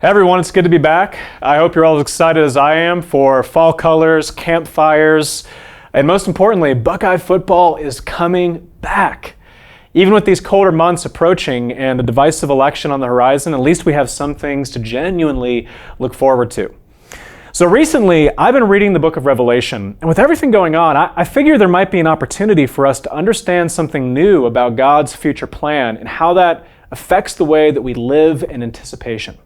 Hey everyone, it's good to be back. I hope you're all as excited as I am for fall colors, campfires, and most importantly, Buckeye football is coming back. Even with these colder months approaching and a divisive election on the horizon, at least we have some things to genuinely look forward to. So recently, I've been reading the book of Revelation, and with everything going on, I figure there might be an opportunity for us to understand something new about God's future plan and how that affects the way that we live in anticipation.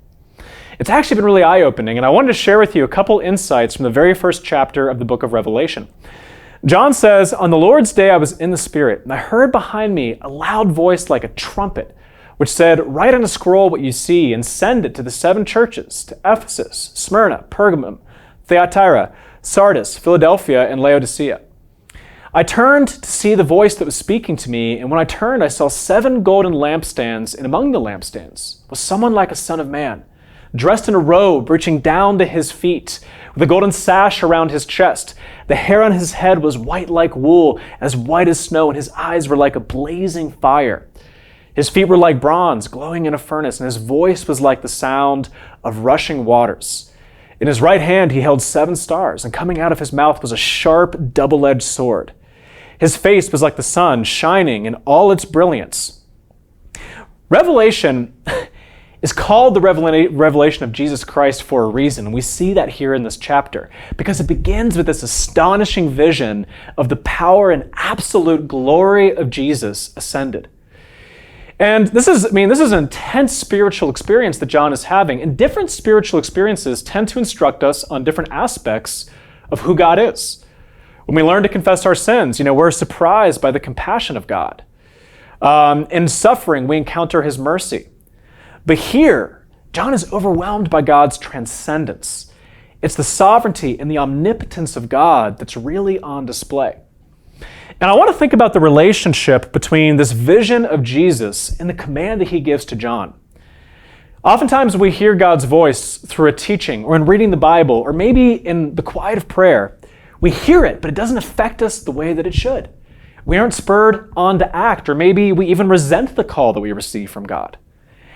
It's actually been really eye-opening, and I wanted to share with you a couple insights from the very first chapter of the book of Revelation. John says, "On the Lord's day I was in the Spirit, and I heard behind me a loud voice like a trumpet, which said, 'Write on a scroll what you see and send it to the 7 churches, to Ephesus, Smyrna, Pergamum, Thyatira, Sardis, Philadelphia, and Laodicea.' I turned to see the voice that was speaking to me, and when I turned I saw 7 golden lampstands, and among the lampstands was someone like a son of man, dressed in a robe reaching down to his feet, with a golden sash around his chest. The hair on his head was white like wool, as white as snow, and his eyes were like a blazing fire. His feet were like bronze, glowing in a furnace, and his voice was like the sound of rushing waters. In his right hand he held 7 stars, and coming out of his mouth was a sharp, double-edged sword. His face was like the sun, shining in all its brilliance." Revelation is called the revelation of Jesus Christ for a reason. We see that here in this chapter because it begins with this astonishing vision of the power and absolute glory of Jesus ascended. And this is an intense spiritual experience that John is having, and different spiritual experiences tend to instruct us on different aspects of who God is. When we learn to confess our sins, we're surprised by the compassion of God. In suffering, we encounter his mercy. But here, John is overwhelmed by God's transcendence. It's the sovereignty and the omnipotence of God that's really on display. And I want to think about the relationship between this vision of Jesus and the command that he gives to John. Oftentimes we hear God's voice through a teaching or in reading the Bible or maybe in the quiet of prayer. We hear it, but it doesn't affect us the way that it should. We aren't spurred on to act, or maybe we even resent the call that we receive from God.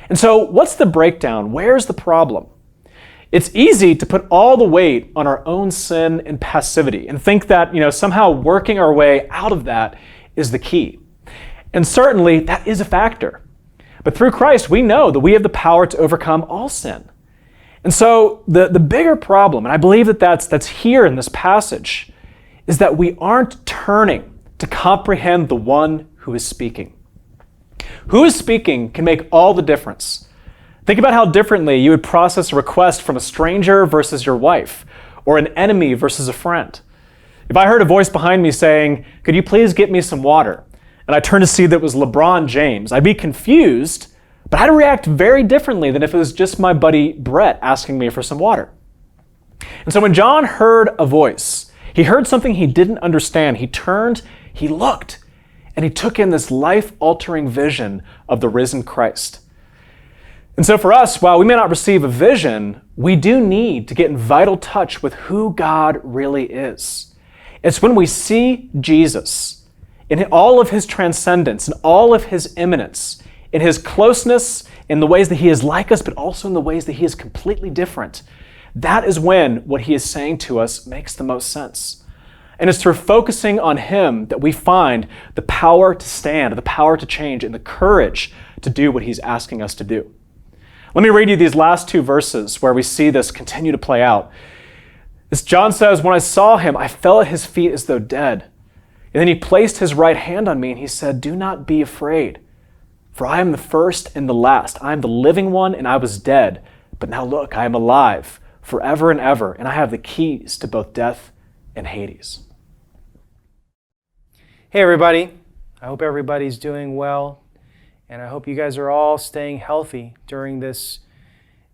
And so what's the breakdown? Where's the problem? It's easy to put all the weight on our own sin and passivity and think that, somehow working our way out of that is the key. And certainly that is a factor. But through Christ, we know that we have the power to overcome all sin. And so the bigger problem, and I believe that that's here in this passage, is that we aren't turning to comprehend the one who is speaking. Who is speaking can make all the difference. Think about how differently you would process a request from a stranger versus your wife, or an enemy versus a friend. If I heard a voice behind me saying, "Could you please get me some water?" and I turned to see that it was LeBron James, I'd be confused, but I'd react very differently than if it was just my buddy Brett asking me for some water. And so when John heard a voice, he heard something he didn't understand. He turned, he looked, and he took in this life-altering vision of the risen Christ. And so for us, while we may not receive a vision, we do need to get in vital touch with who God really is. It's when we see Jesus in all of his transcendence, in all of his immanence, in his closeness, in the ways that he is like us, but also in the ways that he is completely different. That is when what he is saying to us makes the most sense. And it's through focusing on him that we find the power to stand, the power to change, and the courage to do what he's asking us to do. Let me read you these last 2 verses where we see this continue to play out. As John says, "When I saw him, I fell at his feet as though dead. And then he placed his right hand on me and he said, 'Do not be afraid, for I am the first and the last. I am the living one and I was dead. But now look, I am alive forever and ever, and I have the keys to both death and Hades.'" Hey everybody, I hope everybody's doing well, and I hope you guys are all staying healthy during this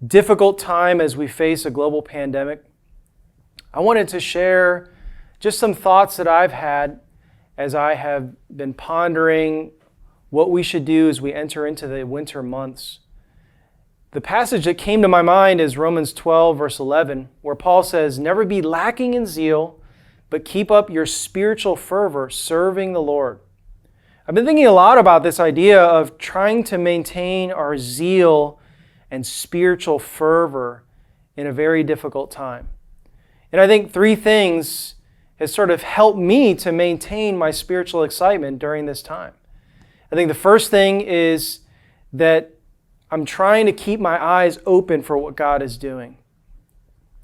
difficult time as we face a global pandemic. I wanted to share just some thoughts that I've had as I have been pondering what we should do as we enter into the winter months. The passage that came to my mind is Romans 12, verse 11, where Paul says, "Never be lacking in zeal, but keep up your spiritual fervor serving the Lord." I've been thinking a lot about this idea of trying to maintain our zeal and spiritual fervor in a very difficult time. And I think three things has sort of helped me to maintain my spiritual excitement during this time. I think the first thing is that I'm trying to keep my eyes open for what God is doing.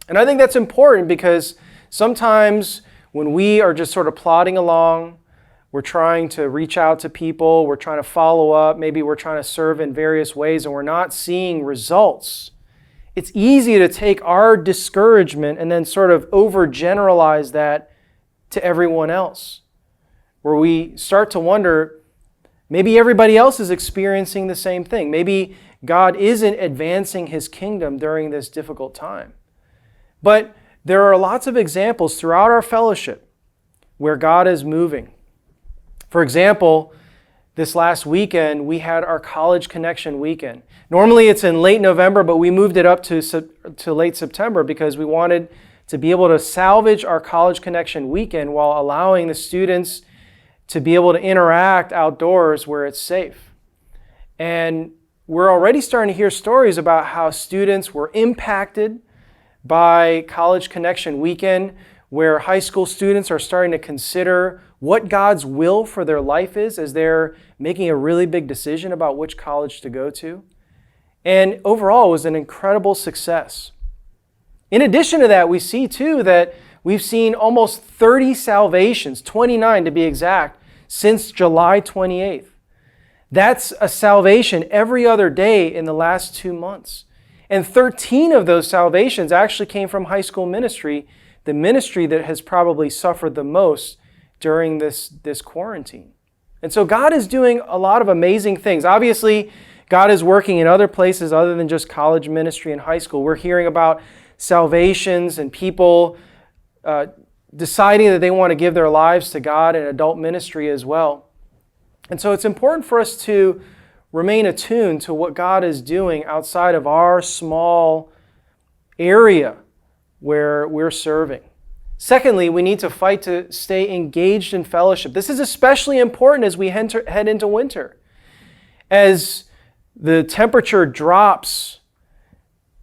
And I think that's important because sometimes when we are just sort of plodding along, we're trying to reach out to people, we're trying to follow up, maybe we're trying to serve in various ways, and we're not seeing results. It's easy to take our discouragement and then sort of overgeneralize that to everyone else, where we start to wonder, maybe everybody else is experiencing the same thing. Maybe God isn't advancing His kingdom during this difficult time. But there are lots of examples throughout our fellowship where God is moving. For example, this last weekend, we had our College Connection weekend. Normally it's in late November, but we moved it up to late September because we wanted to be able to salvage our College Connection weekend while allowing the students to be able to interact outdoors where it's safe. And we're already starting to hear stories about how students were impacted by College Connection weekend, where high school students are starting to consider what God's will for their life is as they're making a really big decision about which college to go to. And overall, it was an incredible success. In addition to that, we see too that we've seen almost 30 salvations, 29 to be exact, since July 28th. That's a salvation every other day in the last 2 months. And 13 of those salvations actually came from high school ministry, the ministry that has probably suffered the most during this quarantine. And so God is doing a lot of amazing things. Obviously, God is working in other places other than just college ministry and high school. We're hearing about salvations and people deciding that they want to give their lives to God in adult ministry as well. And so it's important for us to remain attuned to what God is doing outside of our small area where we're serving. Secondly, we need to fight to stay engaged in fellowship. This is especially important as we head into winter. As the temperature drops,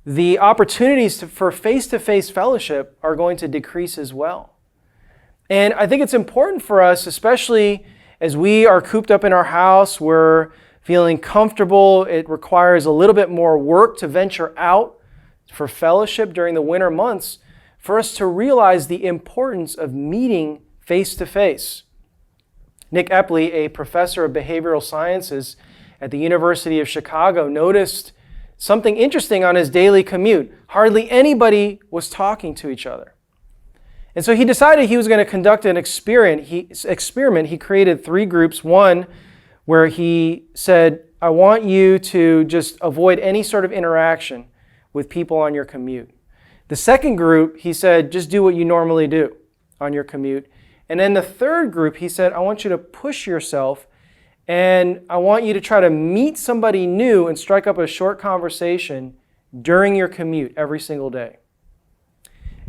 the opportunities for face-to-face fellowship are going to decrease as well. And I think it's important for us, especially as we are cooped up in our house, we're feeling comfortable. It requires a little bit more work to venture out for fellowship during the winter months, for us to realize the importance of meeting face-to-face. Nick Epley, a professor of behavioral sciences at the University of Chicago, noticed something interesting on his daily commute. Hardly anybody was talking to each other. And so he decided he was going to conduct an experiment. He created 3 groups. One where he said, I want you to just avoid any sort of interaction with people on your commute. The second group, he said, just do what you normally do on your commute. And then the third group, he said, I want you to push yourself and I want you to try to meet somebody new and strike up a short conversation during your commute every single day.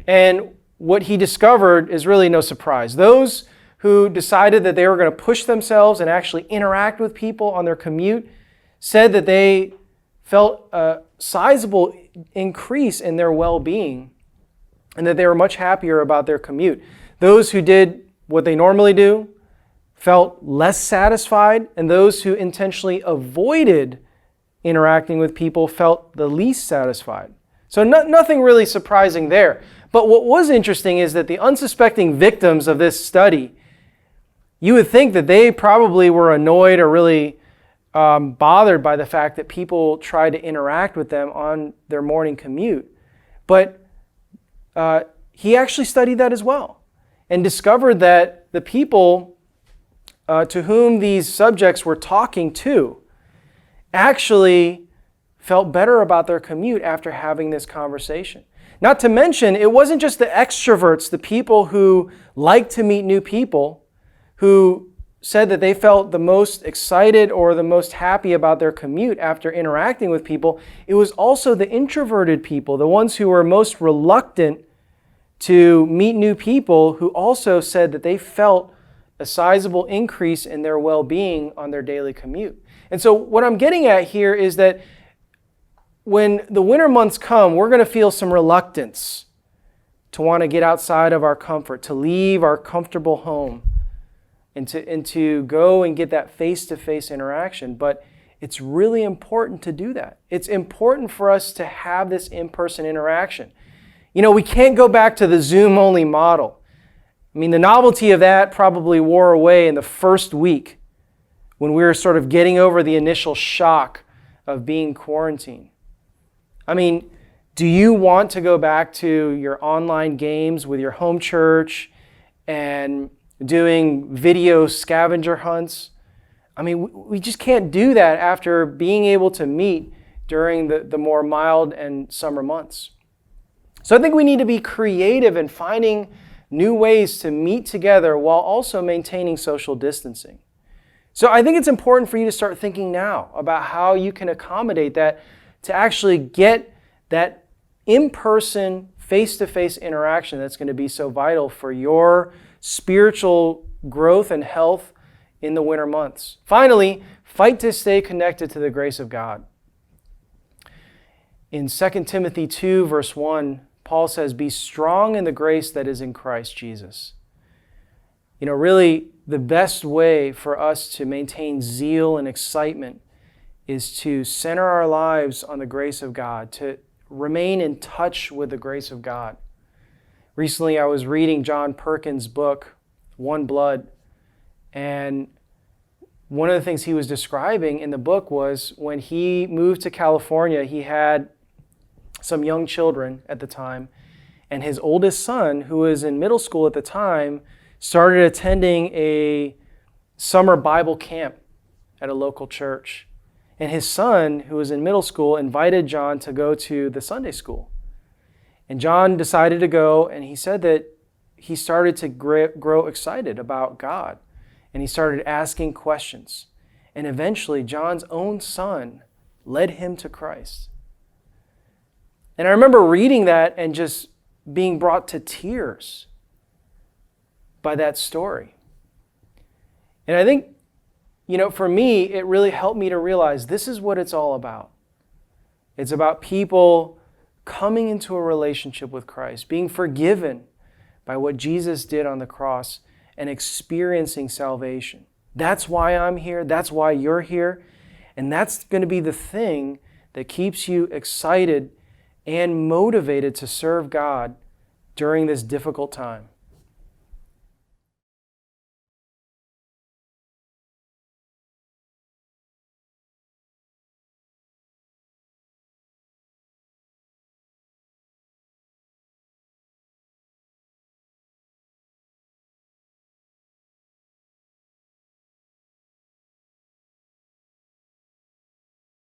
And what he discovered is really no surprise. Those who decided that they were going to push themselves and actually interact with people on their commute said that they felt a sizable increase in their well-being and that they were much happier about their commute. Those who did what they normally do felt less satisfied, and those who intentionally avoided interacting with people felt the least satisfied. So nothing really surprising there. But what was interesting is that the unsuspecting victims of this study, you would think that they probably were annoyed or really bothered by the fact that people tried to interact with them on their morning commute. But he actually studied that as well and discovered that the people to whom these subjects were talking to actually felt better about their commute after having this conversation. Not to mention, it wasn't just the extroverts, the people who like to meet new people, who said that they felt the most excited or the most happy about their commute after interacting with people. It was also the introverted people, the ones who were most reluctant to meet new people, who also said that they felt a sizable increase in their well-being on their daily commute. And so what I'm getting at here is that when the winter months come, we're going to feel some reluctance to want to get outside of our comfort, to leave our comfortable home, and to go and get that face-to-face interaction. But it's really important to do that. It's important for us to have this in-person interaction. You know, we can't go back to the Zoom-only model. I mean, the novelty of that probably wore away in the first week when we were sort of getting over the initial shock of being quarantined. I mean, do you want to go back to your online games with your home church and doing video scavenger hunts? I mean, we just can't do that after being able to meet during the more mild and summer months. So I think we need to be creative in finding new ways to meet together while also maintaining social distancing. So I think it's important for you to start thinking now about how you can accommodate that to actually get that in-person, face-to-face interaction that's going to be so vital for your spiritual growth and health in the winter months. Finally, fight to stay connected to the grace of God. In 2 Timothy 2, verse 1, Paul says, "Be strong in the grace that is in Christ Jesus." You know, really, the best way for us to maintain zeal and excitement is to center our lives on the grace of God, to remain in touch with the grace of God. Recently, I was reading John Perkins' book, One Blood, and one of the things he was describing in the book was when he moved to California, he had some young children at the time, and his oldest son, who was in middle school at the time, started attending a summer Bible camp at a local church. And his son, who was in middle school, invited John to go to the Sunday school. And John decided to go, and he said that he started to grow excited about God. And he started asking questions. And eventually, John's own son led him to Christ. And I remember reading that and just being brought to tears by that story. And I think, you know, for me, it really helped me to realize this is what it's all about. It's about people coming into a relationship with Christ, being forgiven by what Jesus did on the cross, and experiencing salvation. That's why I'm here. That's why you're here. And that's going to be the thing that keeps you excited and motivated to serve God during this difficult time.